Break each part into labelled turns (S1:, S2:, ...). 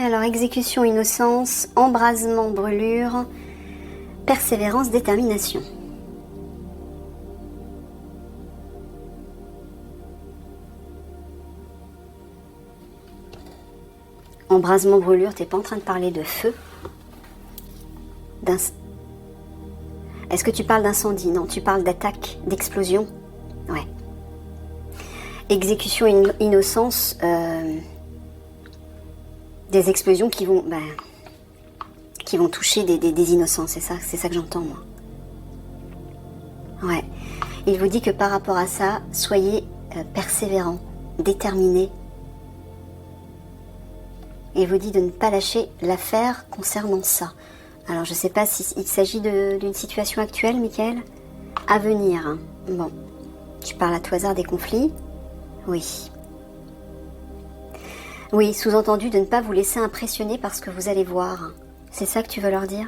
S1: Alors, exécution, innocence, embrasement, brûlure, persévérance, détermination. Embrasement, brûlure, t'es pas en train de parler de feu? Est-ce que tu parles d'incendie? Non, tu parles d'attaque, d'explosion. Ouais. Exécution, innocence, des explosions qui vont toucher des innocents, c'est ça que j'entends moi. Ouais. Il vous dit que par rapport à ça, soyez persévérant, déterminé. Il vous dit de ne pas lâcher l'affaire concernant ça. Alors je ne sais pas s'il s'agit d'une situation actuelle, Michael. À venir. Hein. Bon. Tu parles à tout hasard des conflits? Oui. Oui, sous-entendu de ne pas vous laisser impressionner par ce que vous allez voir. C'est ça que tu veux leur dire?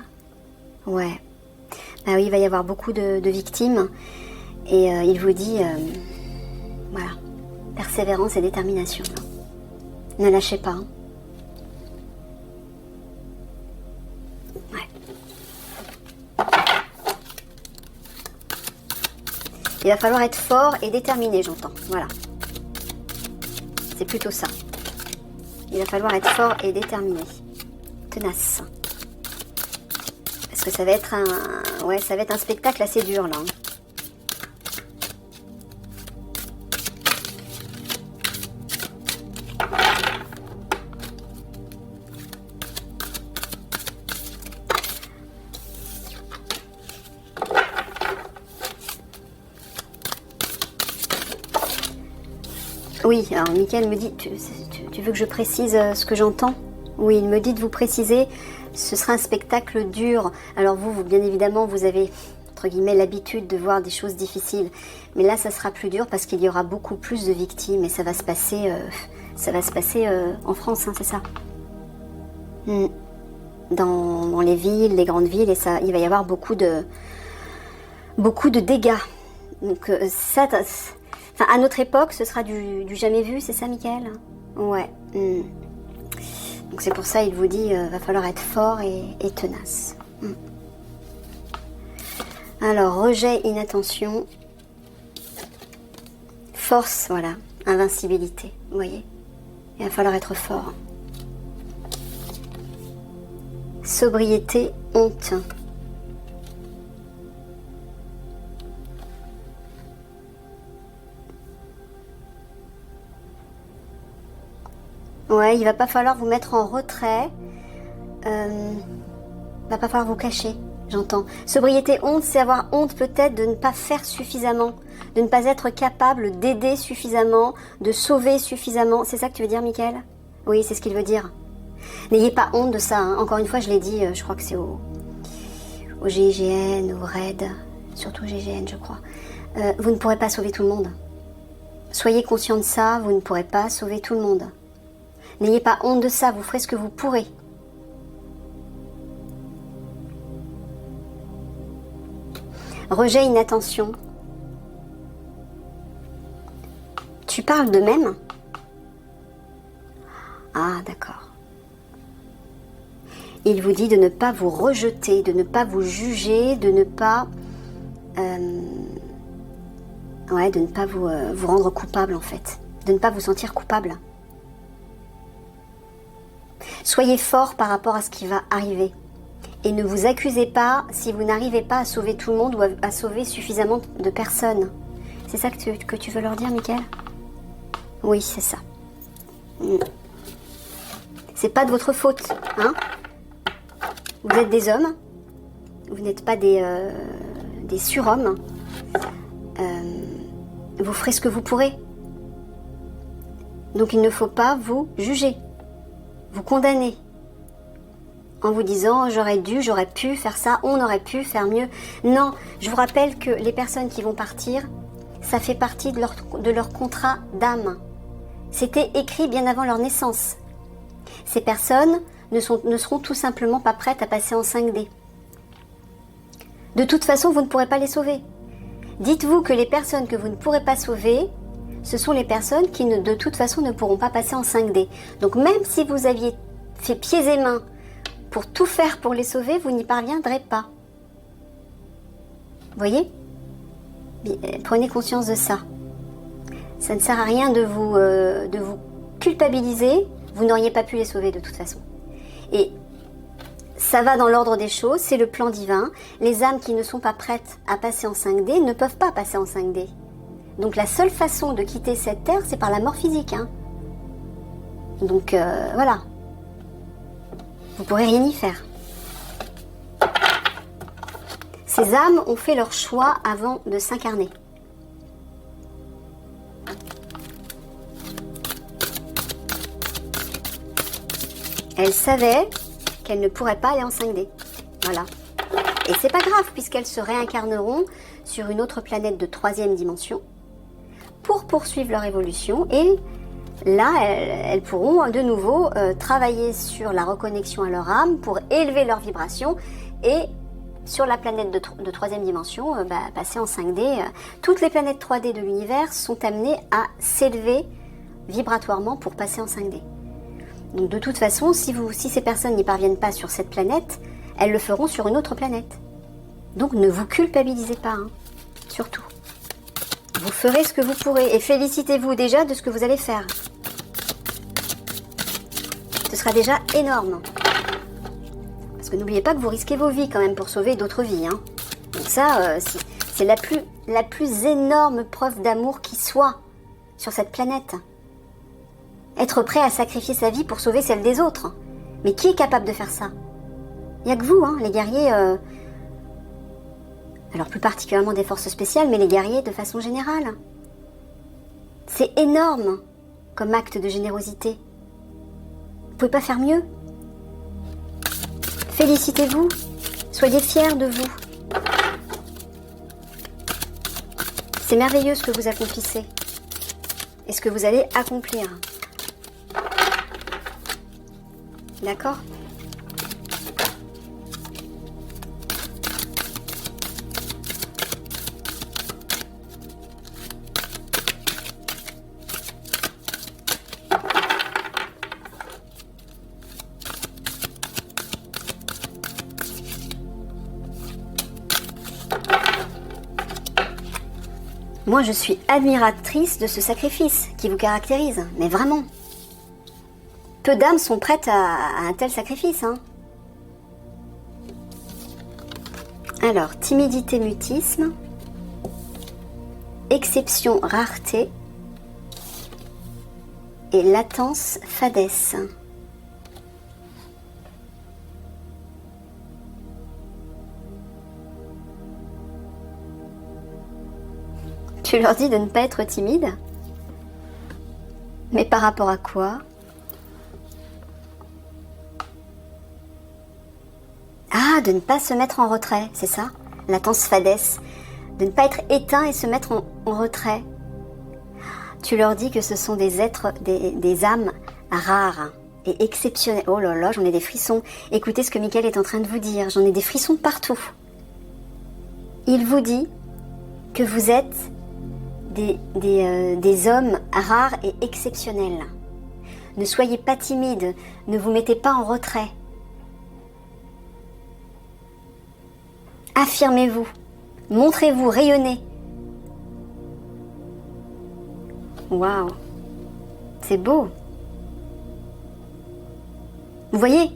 S1: Ouais. Ah oui, il va y avoir beaucoup de victimes. Et il vous dit, voilà, persévérance et détermination. Ne lâchez pas. Hein. Ouais. Il va falloir être fort et déterminé, j'entends. Voilà. C'est plutôt ça. Il va falloir être fort et déterminé. Tenace. Parce que ça va être un spectacle assez dur, là. Oui, alors Michael me dit, tu veux que je précise ce que j'entends? Oui, il me dit de vous préciser, ce sera un spectacle dur. Alors vous, bien évidemment, vous avez, entre guillemets, l'habitude de voir des choses difficiles. Mais là, ça sera plus dur parce qu'il y aura beaucoup plus de victimes et ça va se passer en France, hein, c'est ça? Dans les villes, les grandes villes, et ça, il va y avoir beaucoup de dégâts. Donc ça... Enfin, à notre époque, ce sera du jamais vu, c'est ça, Michael? Ouais. Donc c'est pour ça, il vous dit, va falloir être fort et tenace. Alors, rejet, inattention. Force, voilà. Invincibilité, vous voyez? Il va falloir être fort. Sobriété, honte. Ouais, il va pas falloir vous mettre en retrait. Va pas falloir vous cacher, j'entends. Sobriété, honte, c'est avoir honte peut-être de ne pas faire suffisamment, de ne pas être capable d'aider suffisamment, de sauver suffisamment. C'est ça que tu veux dire, Michael? Oui, c'est ce qu'il veut dire. N'ayez pas honte de ça. Hein. Encore une fois, je l'ai dit, je crois que c'est au GIGN, au RAID, surtout au GIGN, je crois. Vous ne pourrez pas sauver tout le monde. Soyez conscient de ça, vous ne pourrez pas sauver tout le monde. N'ayez pas honte de ça, vous ferez ce que vous pourrez. Rejet, inattention. Tu parles de même? Ah, d'accord. Il vous dit de ne pas vous rejeter, de ne pas vous juger, de ne pas... de ne pas vous rendre coupable, en fait. De ne pas vous sentir coupable. Soyez fort par rapport à ce qui va arriver. Et ne vous accusez pas si vous n'arrivez pas à sauver tout le monde ou à sauver suffisamment de personnes. C'est ça que tu veux leur dire, Michael? Oui, c'est ça. C'est pas de votre faute, hein? Vous êtes des hommes. Vous n'êtes pas des surhommes. Vous ferez ce que vous pourrez. Donc il ne faut pas vous juger. Vous condamnez en vous disant j'aurais dû, j'aurais pu faire ça, on aurait pu faire mieux. Non, je vous rappelle que les personnes qui vont partir, ça fait partie de leur contrat d'âme. C'était écrit bien avant leur naissance. Ces personnes ne seront tout simplement pas prêtes à passer en 5D. De toute façon, vous ne pourrez pas les sauver. Dites-vous que les personnes que vous ne pourrez pas sauver, ce sont les personnes qui de toute façon ne pourront pas passer en 5D. Donc même si vous aviez fait pieds et mains pour tout faire pour les sauver, vous n'y parviendrez pas. Vous voyez? Prenez conscience de ça. Ça ne sert à rien de vous culpabiliser. Vous n'auriez pas pu les sauver de toute façon. Et ça va dans l'ordre des choses, c'est le plan divin. Les âmes qui ne sont pas prêtes à passer en 5D ne peuvent pas passer en 5D. Donc la seule façon de quitter cette terre, c'est par la mort physique. Hein. Donc voilà. Vous ne pourrez rien y faire. Ces âmes ont fait leur choix avant de s'incarner. Elles savaient qu'elles ne pourraient pas aller en 5D. Voilà. Et c'est pas grave, puisqu'elles se réincarneront sur une autre planète de 3e dimension pour poursuivre leur évolution. Et là, elles pourront de nouveau travailler sur la reconnexion à leur âme pour élever leur vibration et sur la planète de 3e dimension, passer en 5D. Toutes les planètes 3D de l'univers sont amenées à s'élever vibratoirement pour passer en 5D. Donc de toute façon, si ces personnes n'y parviennent pas sur cette planète, elles le feront sur une autre planète. Donc ne vous culpabilisez pas, hein, surtout. Vous ferez ce que vous pourrez et félicitez-vous déjà de ce que vous allez faire. Ce sera déjà énorme. Parce que n'oubliez pas que vous risquez vos vies quand même pour sauver d'autres vies. Hein. Donc ça, c'est la plus énorme preuve d'amour qui soit sur cette planète. Être prêt à sacrifier sa vie pour sauver celle des autres. Mais qui est capable de faire ça? Il n'y a que vous, hein, les guerriers. Alors plus particulièrement des forces spéciales, mais les guerriers de façon générale. C'est énorme comme acte de générosité. Vous pouvez pas faire mieux. Félicitez-vous. Soyez fiers de vous. C'est merveilleux ce que vous accomplissez. Et ce que vous allez accomplir. D'accord ? Moi, je suis admiratrice de ce sacrifice qui vous caractérise, mais vraiment. Peu d'âmes sont prêtes à un tel sacrifice. Hein. Alors, timidité, mutisme, exception, rareté et latence, fadesse. Tu leur dis de ne pas être timide? Mais par rapport à quoi? Ah, de ne pas se mettre en retrait, c'est ça? Latence fadesse. De ne pas être éteint et se mettre en retrait. Tu leur dis que ce sont des êtres, des âmes rares et exceptionnelles. Oh là là, j'en ai des frissons. Écoutez ce que Michael est en train de vous dire. J'en ai des frissons partout. Il vous dit que vous êtes des hommes rares et exceptionnels. Ne soyez pas timides, ne vous mettez pas en retrait. Affirmez-vous, montrez-vous, rayonnez. Waouh, c'est beau. Vous voyez,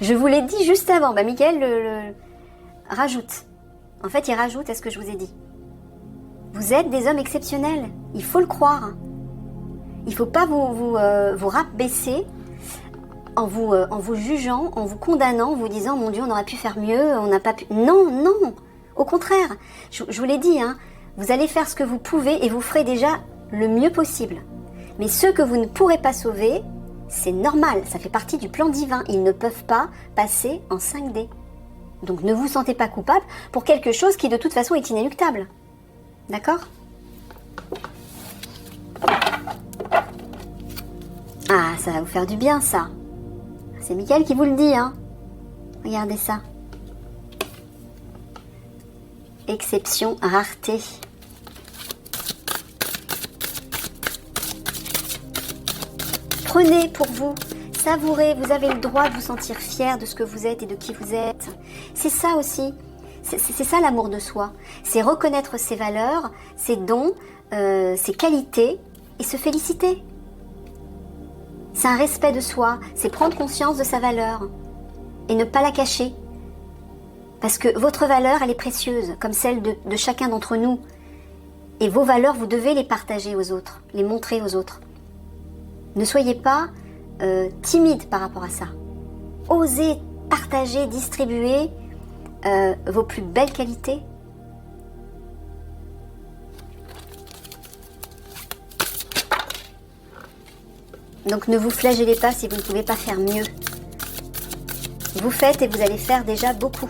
S1: je vous l'ai dit juste avant, Michael le rajoute. En fait, il rajoute à ce que je vous ai dit. Vous êtes des hommes exceptionnels, il faut le croire. Il ne faut pas vous rabaisser en vous jugeant, en vous condamnant, en vous disant « Mon Dieu, on aurait pu faire mieux, on n'a pas pu... » Non, non, au contraire, je vous l'ai dit, hein, vous allez faire ce que vous pouvez et vous ferez déjà le mieux possible. Mais ceux que vous ne pourrez pas sauver, c'est normal, ça fait partie du plan divin. Ils ne peuvent pas passer en 5D. Donc ne vous sentez pas coupable pour quelque chose qui de toute façon est inéluctable. D'accord ? Ah, ça va vous faire du bien, ça. C'est Michael qui vous le dit, hein. Regardez ça. Exception, rareté. Prenez pour vous Savourez, vous avez le droit de vous sentir fier de ce que vous êtes et de qui vous êtes. C'est ça aussi. C'est ça l'amour de soi. C'est reconnaître ses valeurs, ses dons, ses qualités et se féliciter. C'est un respect de soi, c'est prendre conscience de sa valeur et ne pas la cacher. Parce que votre valeur, elle est précieuse, comme celle de chacun d'entre nous. Et vos valeurs, vous devez les partager aux autres, les montrer aux autres. Ne soyez pas timide par rapport à ça. Osez partager, distribuer vos plus belles qualités. Donc ne vous flagellez pas si vous ne pouvez pas faire mieux. Vous faites et vous allez faire déjà beaucoup.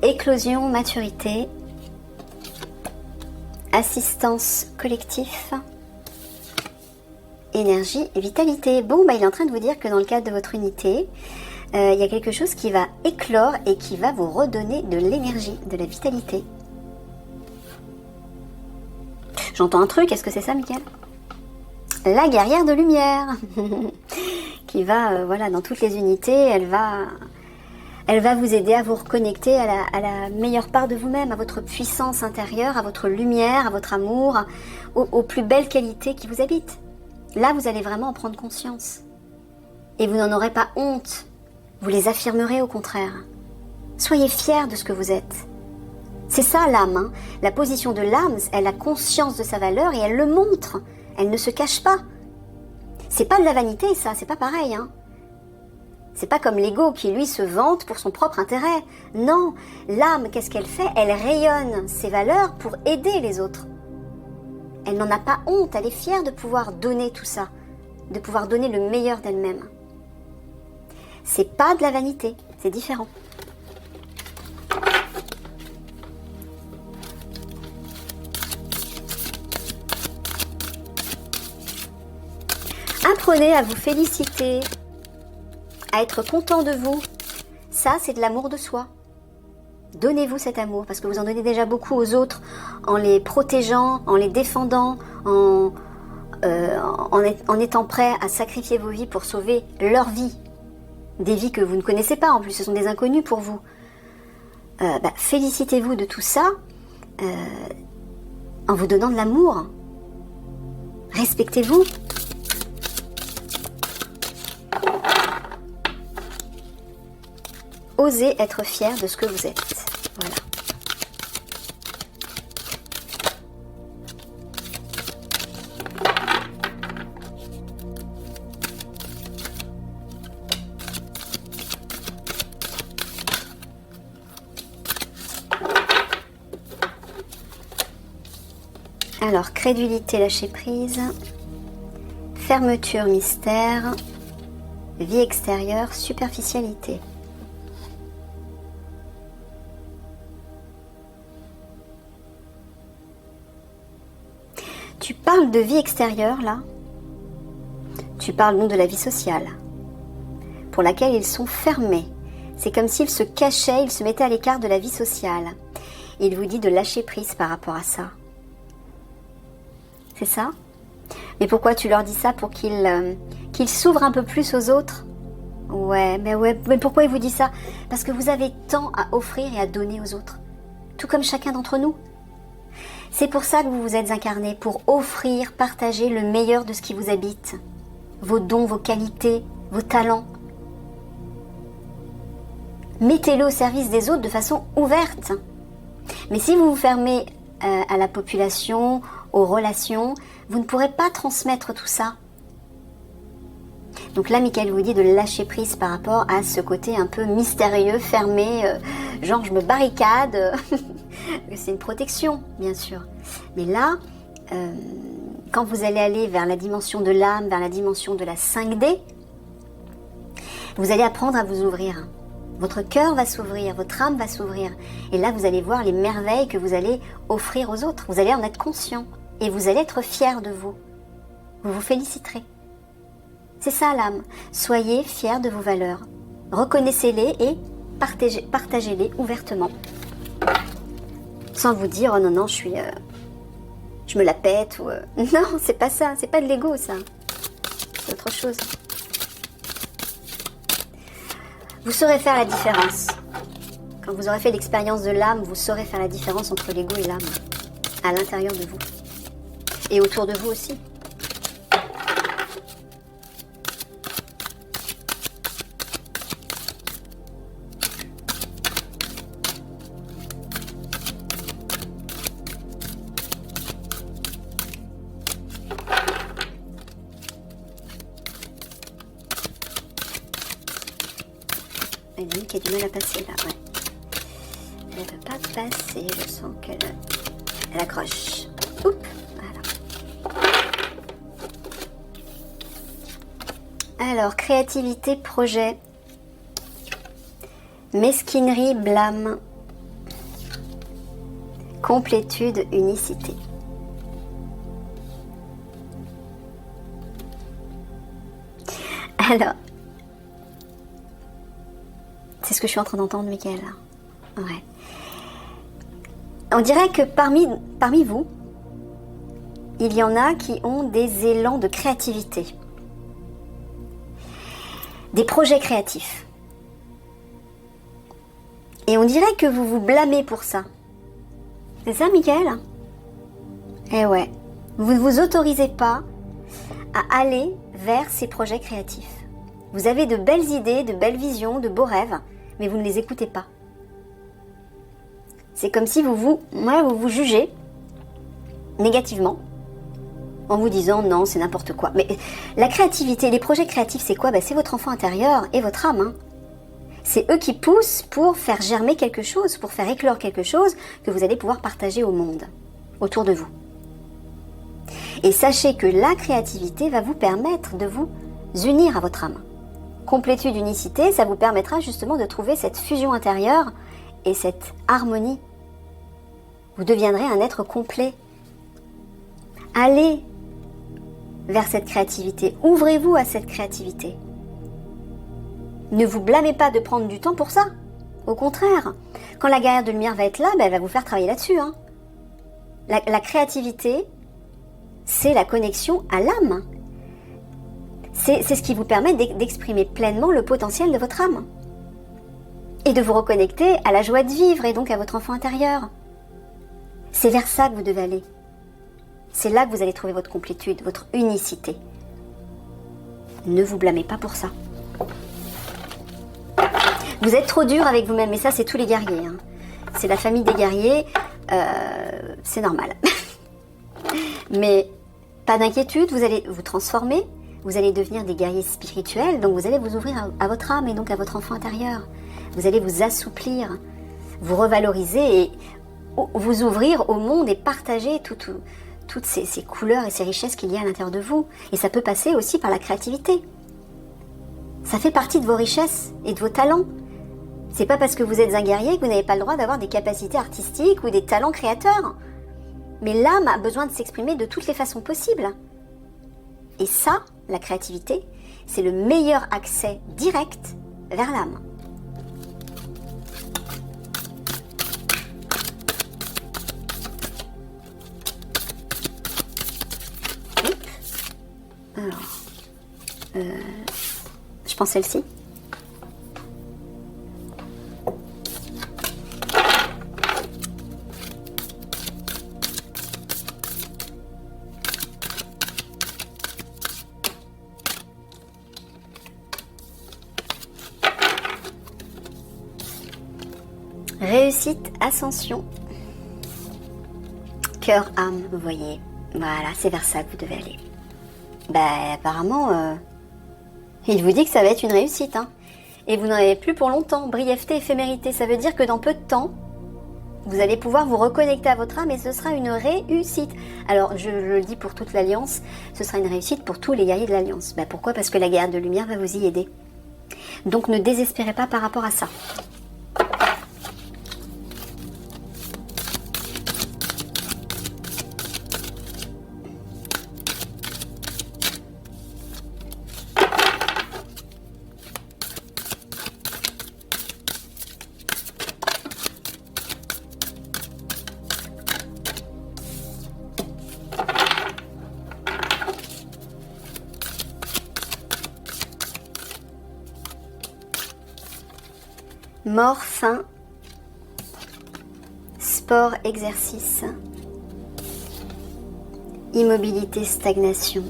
S1: Éclosion, maturité, assistance collectif, énergie et vitalité. Bon, il est en train de vous dire que dans le cadre de votre unité, il y a quelque chose qui va éclore et qui va vous redonner de l'énergie, de la vitalité. J'entends un truc, est-ce que c'est ça, Mickaël? La guerrière de lumière qui va, voilà, dans toutes les unités, elle va vous aider à vous reconnecter à la meilleure part de vous-même, à votre puissance intérieure, à votre lumière, à votre amour, aux plus belles qualités qui vous habitent. Là, vous allez vraiment en prendre conscience. Et vous n'en aurez pas honte. Vous les affirmerez au contraire. Soyez fiers de ce que vous êtes. C'est ça l'âme. Hein. La position de l'âme, elle a conscience de sa valeur et elle le montre. Elle ne se cache pas. C'est pas de la vanité, ça. C'est pas pareil. Hein. C'est pas comme l'ego qui, lui, se vante pour son propre intérêt. Non, l'âme, qu'est-ce qu'elle fait? Elle rayonne ses valeurs pour aider les autres. Elle n'en a pas honte, elle est fière de pouvoir donner tout ça, de pouvoir donner le meilleur d'elle-même. C'est pas de la vanité, c'est différent. Apprenez à vous féliciter, à être content de vous. Ça, c'est de l'amour de soi. Donnez-vous cet amour, parce que vous en donnez déjà beaucoup aux autres, en les protégeant, en les défendant, en étant prêt à sacrifier vos vies pour sauver leur vie. Des vies que vous ne connaissez pas, en plus, ce sont des inconnus pour vous. Félicitez-vous de tout ça, en vous donnant de l'amour. Respectez-vous. Osez être fier de ce que vous êtes. Voilà. Alors, crédulité, lâcher prise, fermeture, mystère, vie extérieure, superficialité. Tu parles de vie extérieure, là. Tu parles donc de la vie sociale, pour laquelle ils sont fermés. C'est comme s'ils se cachaient, ils se mettaient à l'écart de la vie sociale. Il vous dit de lâcher prise par rapport à ça. C'est ça? Mais pourquoi tu leur dis ça? Pour qu'ils s'ouvrent un peu plus aux autres? Ouais, mais pourquoi il vous dit ça? Parce que vous avez tant à offrir et à donner aux autres. Tout comme chacun d'entre nous. C'est pour ça que vous vous êtes incarné, pour offrir, partager le meilleur de ce qui vous habite. Vos dons, vos qualités, vos talents. Mettez-le au service des autres de façon ouverte. Mais si vous vous fermez à la population, aux relations, vous ne pourrez pas transmettre tout ça. Donc là, Mickaël vous dit de lâcher prise par rapport à ce côté un peu mystérieux, fermé, genre je me barricade. C'est une protection, bien sûr. Mais là, quand vous allez aller vers la dimension de l'âme, vers la dimension de la 5D, vous allez apprendre à vous ouvrir. Votre cœur va s'ouvrir, votre âme va s'ouvrir. Et là, vous allez voir les merveilles que vous allez offrir aux autres. Vous allez en être conscient et vous allez être fier de vous. Vous vous féliciterez. C'est ça l'âme. Soyez fiers de vos valeurs. Reconnaissez-les et partagez-les ouvertement. Sans vous dire, oh non, non, je me la pète. Ou, Non, c'est pas ça. C'est pas de l'ego, ça. C'est autre chose. Vous saurez faire la différence. Quand vous aurez fait l'expérience de l'âme, vous saurez faire la différence entre l'ego et l'âme. À l'intérieur de vous. Et autour de vous aussi. Elle dit qu'il y a du mal à passer là, ouais. Elle ne peut pas passer, je sens qu'elle accroche. Oups, voilà. Alors, créativité, projet, mesquinerie, blâme, complétude, unicité. Alors, c'est ce que je suis en train d'entendre, Michael. Ouais. On dirait que parmi vous, il y en a qui ont des élans de créativité. Des projets créatifs. Et on dirait que vous vous blâmez pour ça. C'est ça, Michael? Eh ouais. Vous ne vous autorisez pas à aller vers ces projets créatifs. Vous avez de belles idées, de belles visions, de beaux rêves, mais vous ne les écoutez pas. C'est comme si vous vous jugez négativement en vous disant non, c'est n'importe quoi. Mais la créativité, les projets créatifs, c'est quoi? C'est votre enfant intérieur et votre âme. Hein. C'est eux qui poussent pour faire germer quelque chose, pour faire éclore quelque chose que vous allez pouvoir partager au monde, autour de vous. Et sachez que la créativité va vous permettre de vous unir à votre âme. Complétude, unicité, ça vous permettra justement de trouver cette fusion intérieure et cette harmonie. Vous deviendrez un être complet. Allez vers cette créativité. Ouvrez-vous à cette créativité. Ne vous blâmez pas de prendre du temps pour ça. Au contraire, quand la guerrière de lumière va être là, elle va vous faire travailler là-dessus. Hein. La créativité, c'est la connexion à l'âme. C'est ce qui vous permet d'exprimer pleinement le potentiel de votre âme. Et de vous reconnecter à la joie de vivre et donc à votre enfant intérieur. C'est vers ça que vous devez aller. C'est là que vous allez trouver votre complétude, votre unicité. Ne vous blâmez pas pour ça. Vous êtes trop dur avec vous-même, et ça c'est tous les guerriers. Hein. C'est la famille des guerriers, c'est normal. Mais pas d'inquiétude, vous allez vous transformer, vous allez devenir des guerriers spirituels, donc vous allez vous ouvrir à votre âme et donc à votre enfant intérieur. Vous allez vous assouplir, vous revaloriser et vous ouvrir au monde et partager toutes ces couleurs et ces richesses qu'il y a à l'intérieur de vous. Et ça peut passer aussi par la créativité. Ça fait partie de vos richesses et de vos talents. C'est pas parce que vous êtes un guerrier que vous n'avez pas le droit d'avoir des capacités artistiques ou des talents créateurs. Mais l'âme a besoin de s'exprimer de toutes les façons possibles. Et ça, la créativité, c'est le meilleur accès direct vers l'âme. Alors, je pense celle-ci. Réussite, ascension, cœur, âme, vous voyez. Voilà, c'est vers ça que vous devez aller. Apparemment, il vous dit que ça va être une réussite. Hein. Et vous n'en avez plus pour longtemps. Brièveté, éphémérité, ça veut dire que dans peu de temps, vous allez pouvoir vous reconnecter à votre âme et ce sera une réussite. Alors, je le dis pour toute l'Alliance, ce sera une réussite pour tous les guerriers de l'Alliance. Pourquoi? Parce que la guerre de lumière va vous y aider. Donc, ne désespérez pas par rapport à ça. Mort, faim, sport, exercice, immobilité, stagnation.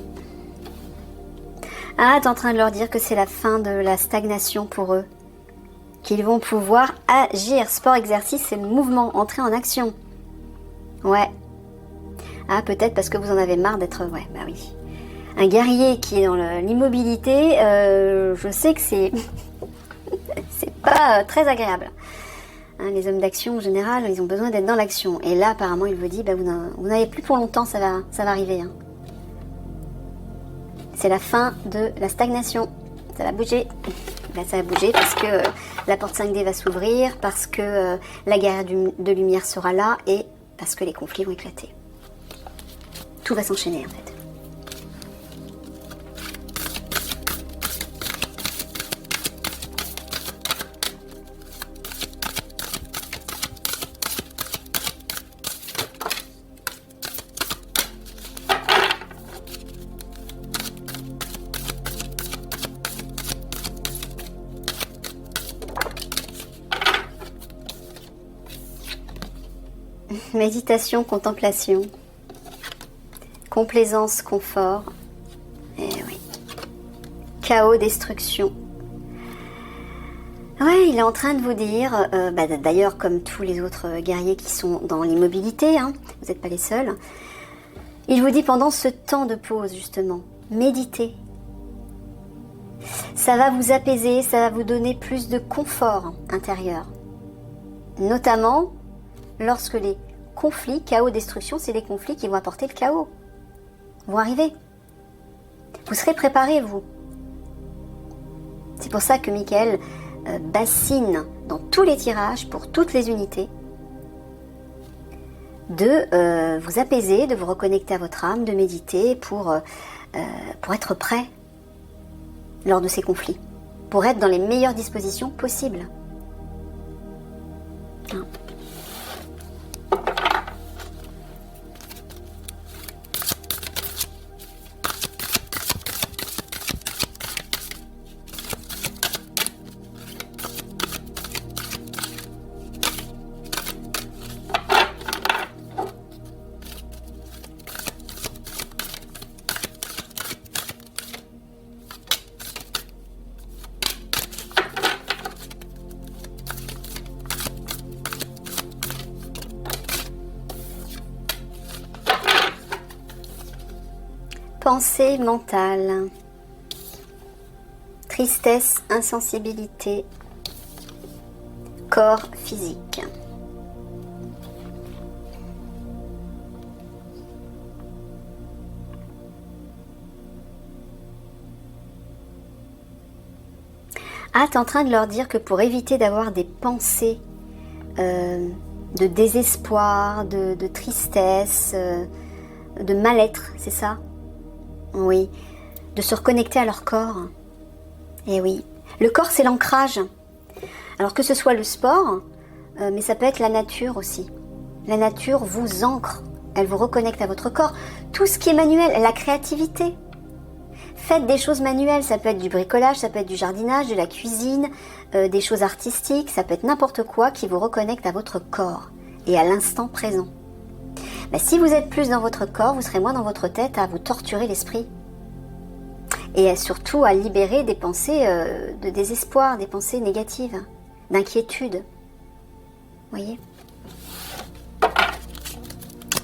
S1: Ah, t'es en train de leur dire que c'est la fin de la stagnation pour eux. Qu'ils vont pouvoir agir. Sport, exercice, c'est le mouvement, entrer en action. Ouais. Ah, peut-être parce que vous en avez marre d'être... Ouais, bah oui. Un guerrier qui est dans l'immobilité, je sais que c'est... c'est pas très agréable. Hein, les hommes d'action, en général, ils ont besoin d'être dans l'action. Et là, apparemment, il vous dit, bah, vous n'avez plus pour longtemps, ça va arriver. Hein. C'est la fin de la stagnation. Ça va bouger. Là, ça va bouger parce que la porte 5D va s'ouvrir, parce que la guerre de lumière sera là et parce que les conflits vont éclater. Tout va s'enchaîner en fait. Méditation, contemplation, complaisance, confort, et oui, chaos, destruction. Ouais, il est en train de vous dire, d'ailleurs comme tous les autres guerriers qui sont dans l'immobilité, hein, vous n'êtes pas les seuls, il vous dit pendant ce temps de pause justement, méditez. Ça va vous apaiser, ça va vous donner plus de confort intérieur. Notamment lorsque les conflits, chaos, destruction, c'est des conflits qui vont apporter le chaos. Vont arriver. Vous serez préparés, vous. C'est pour ça que Michael bassine dans tous les tirages, pour toutes les unités, de vous apaiser, de vous reconnecter à votre âme, de méditer pour être prêt lors de ces conflits, pour être dans les meilleures dispositions possibles. Hein. Pensée mentale, tristesse, insensibilité, corps physique. Ah, t'es en train de leur dire que pour éviter d'avoir des pensées de désespoir, de tristesse, de mal-être, c'est ça ? Oui, de se reconnecter à leur corps. Et oui, le corps c'est l'ancrage. Alors que ce soit le sport, mais ça peut être la nature aussi. La nature vous ancre, elle vous reconnecte à votre corps. Tout ce qui est manuel, la créativité. Faites des choses manuelles, ça peut être du bricolage, ça peut être du jardinage, de la cuisine, des choses artistiques, ça peut être n'importe quoi qui vous reconnecte à votre corps et à l'instant présent. Ben, si vous êtes plus dans votre corps, vous serez moins dans votre tête à vous torturer l'esprit. Et surtout à libérer des pensées de désespoir, des pensées négatives, d'inquiétude. Voyez ?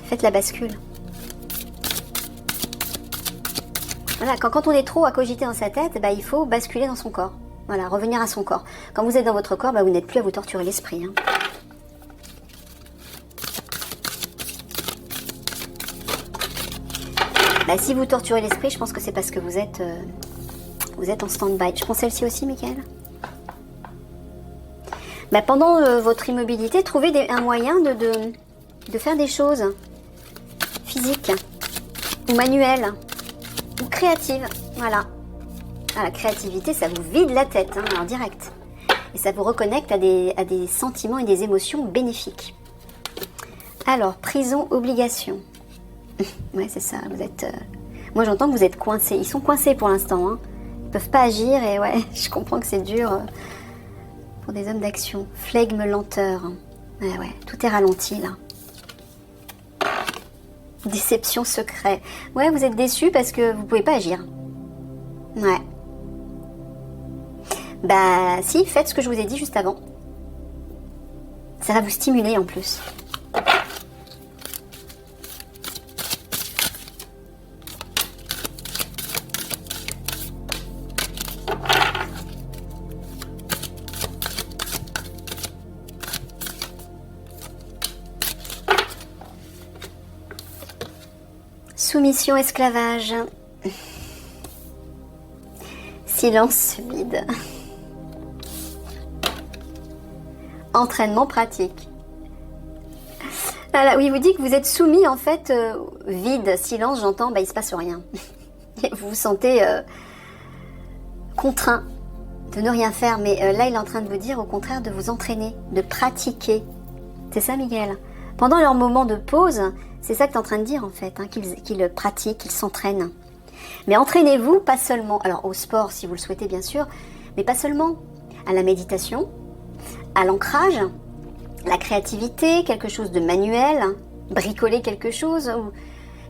S1: Faites la bascule. Voilà, quand on est trop à cogiter dans sa tête, ben, il faut basculer dans son corps. Voilà, revenir à son corps. Quand vous êtes dans votre corps, ben, vous n'êtes plus à vous torturer l'esprit. Hein. Bah, si vous torturez l'esprit, je pense que c'est parce que vous êtes en stand-by. Je prends celle-ci aussi, Michael. Bah, pendant votre immobilité, trouvez un moyen de faire des choses physiques ou manuelles ou créatives. Voilà. Ah, la créativité, ça vous vide la tête, hein, en direct. Et ça vous reconnecte à des sentiments et des émotions bénéfiques. Alors, prison, obligation. Ouais, c'est ça, vous êtes... Moi, j'entends que vous êtes coincés. Ils sont coincés pour l'instant, hein. Ils peuvent pas agir et ouais, je comprends que c'est dur pour des hommes d'action. Flegme, lenteur. Ouais, ouais, tout est ralenti là. Déception, secret. Ouais, vous êtes déçus parce que vous pouvez pas agir. Ouais. Bah si, faites ce que je vous ai dit juste avant. Ça va vous stimuler en plus. Soumission, esclavage. Silence vide. Entraînement pratique. Voilà, oui, il vous dit que vous êtes soumis en fait, vide, silence, j'entends, bah il se passe rien. Vous vous sentez contraint de ne rien faire, mais là il est en train de vous dire au contraire de vous entraîner, de pratiquer. C'est ça Miguel. Pendant leur moment de pause, c'est ça que tu es en train de dire en fait, hein, qu'ils pratiquent, qu'ils s'entraînent. Mais entraînez-vous pas seulement, alors au sport si vous le souhaitez bien sûr, mais pas seulement, à la méditation, à l'ancrage, la créativité, quelque chose de manuel, bricoler quelque chose, ou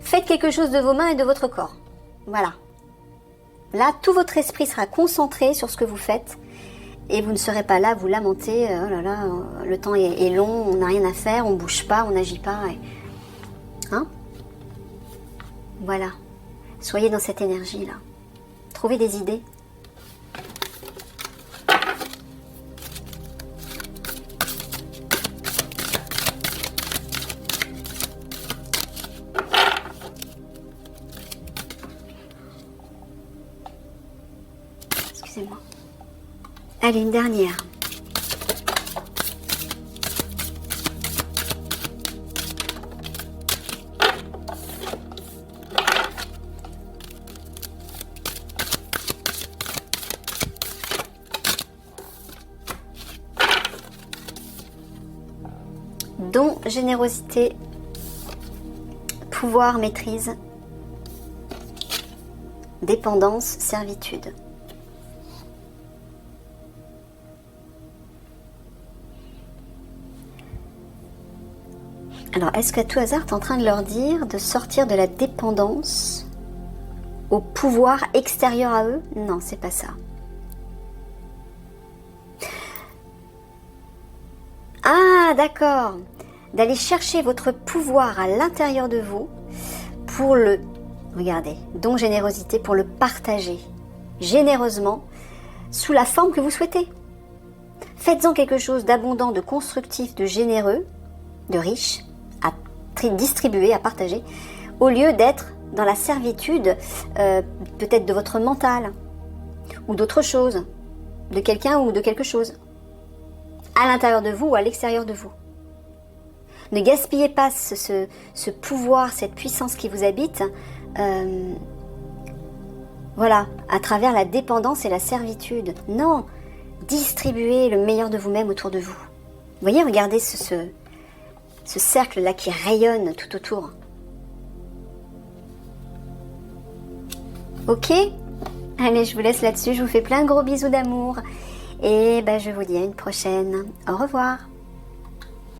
S1: faites quelque chose de vos mains et de votre corps. Voilà. Là, tout votre esprit sera concentré sur ce que vous faites et vous ne serez pas là à vous lamenter, oh là là, le temps est long, on n'a rien à faire, on ne bouge pas, on n'agit pas. Hein? Voilà. Soyez dans cette énergie-là. Trouvez des idées. Excusez-moi. Allez, une dernière. Don, générosité, pouvoir, maîtrise, dépendance, servitude. Alors, est-ce qu'à tout hasard, tu es en train de leur dire de sortir de la dépendance au pouvoir extérieur à eux? Non, c'est pas ça. Ah, d'accord. D'aller chercher votre pouvoir à l'intérieur de vous pour le, regardez, don générosité, pour le partager généreusement sous la forme que vous souhaitez. Faites-en quelque chose d'abondant, de constructif, de généreux, de riche, à distribuer, à partager, au lieu d'être dans la servitude peut-être de votre mental ou d'autre chose, de quelqu'un ou de quelque chose, à l'intérieur de vous ou à l'extérieur de vous. Ne gaspillez pas ce pouvoir, cette puissance qui vous habite, voilà, à travers la dépendance et la servitude. Non, distribuez le meilleur de vous-même autour de vous. Vous voyez, regardez ce cercle-là qui rayonne tout autour. Ok? Allez, je vous laisse là-dessus. Je vous fais plein de gros bisous d'amour. Et ben, je vous dis à une prochaine. Au revoir.